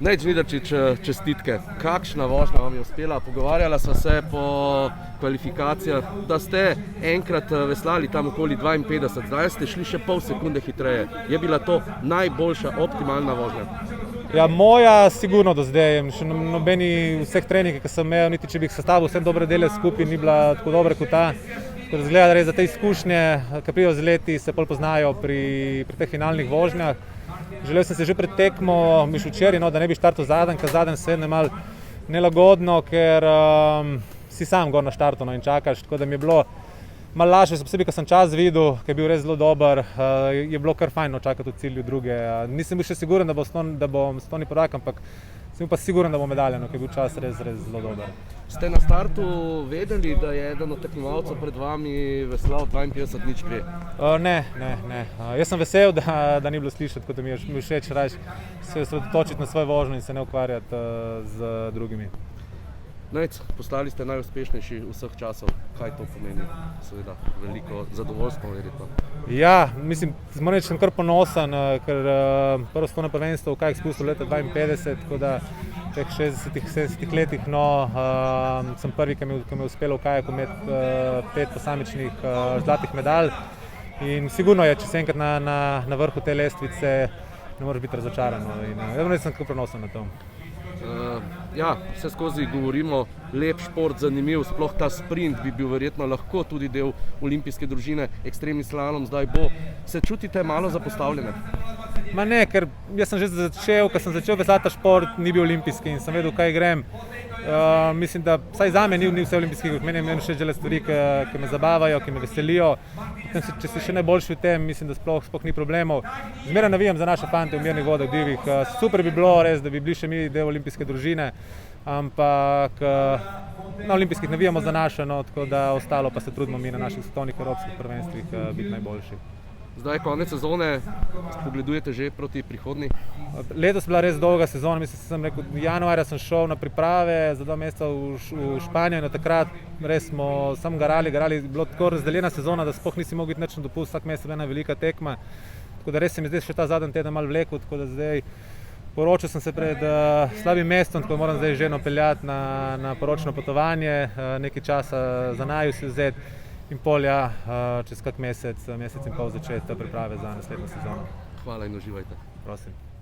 Nejc Žnidarčič, čestitke. Kakšna vožnja vam je uspela? Pogovarjala sva se po kvalifikacijah, da ste enkrat veslali tam okoli 52, zdaj ste šli še pol sekunde hitreje. Je bila to najboljša, optimalna vožnja? Ja, moja sigurno do zdaj. Še nobeni vseh treningih, ki sem imel, niti če bi jih sestavil vse dobre dele skupaj, ni bila tako dobra kot ta. Tako da zgleda, da res za te izkušnje, ki pridejo z leti, se bolj poznajo pri teh finalnih vožnjah. Želel sem se že pred tekmo, miš včeraj, da ne bi štartal zadnji, ker zadnji se je malo nelagodno, ker si sam gor na štartu in čakaš, tako da mi je bilo malo lažje, posebej, ko sem čas videl, ki je bil res zelo dober, je bilo kar fajn čakati v cilju druge. Nisem bil še siguren, da bom svetovni prvak, ampak sem pa siguren, da bom medaljen, ker je bil čas res zelo dober. Ste na startu vedeli, da je eden od tekmovalcev pred vami veslal 52:03? Ne. Jaz sem vesel, da ni bilo slišati, tako da mi je všeč raje se osredotočiti na svojo vožnjo in se ne ukvarjati z drugimi. Nejc, postali ste najuspešnejši vseh časov. Kaj to pomeni? Seveda, veliko zadovoljstvo verjetno. Ja, mislim, moram reči, sem kar ponosen, ker prvo svetovno prvenstvo v kajak spustil leta 52, tako da v teh 60-70 letih sem prvi, ki mi je uspelo v kajaku imeti 5 posamičnih zlatih medalj. In sigurno je, če si enkrat na vrhu te lestvice, ne moreš biti razočaran. Jaz sem kar ponosen na to. Ja, vse skozi govorimo, lep šport, zanimiv, sploh ta sprint bi bil verjetno lahko tudi del olimpijske družine, ekstremni slalom zdaj bo. Se čutite malo zapostavljene? Ma ne, ker jaz sem že začel, ko sem začel veslati ta šport, ni bil olimpijski in sem vedel, kaj grem. Mislim, da vsaj zame ni vse olimpijski, meni je všeč delati stvari, ki me zabavajo, ki me veselijo. Če si še najboljši v tem, mislim, da sploh ni problemov. Zmeraj navijam za naše fante v mirnih vodah, divjih. Super bi bilo res, da bi bili še mi del olimpijske družine, ampak na olimpijskih navijamo za naše, tako da ostalo pa se trudimo mi na naših svetovnih evropskih prvenstvih biti najboljši. Zdaj je konec sezone, pogledujete že proti prihodnji? Letos je bila res dolga sezona, mislim, sem rekel, januarja sem šel na priprave za 2 meseca v Španijo in takrat res smo samo garali, bilo tako razdeljena sezona, da sploh nisi mogel iti nič na dopust, vsak mesec je bila ena velika tekma, tako da res se mi zdaj še ta zadnji teden malo vlekel, tako da zdaj poročil sem se pred slabim mestom, tako moram zdaj že peljati na poročno potovanje, nekaj časa za naju si vzeti. In polja čez kak mesec in pol začeti priprave za naslednjo sezono. Hvala in uživajte. Prosim.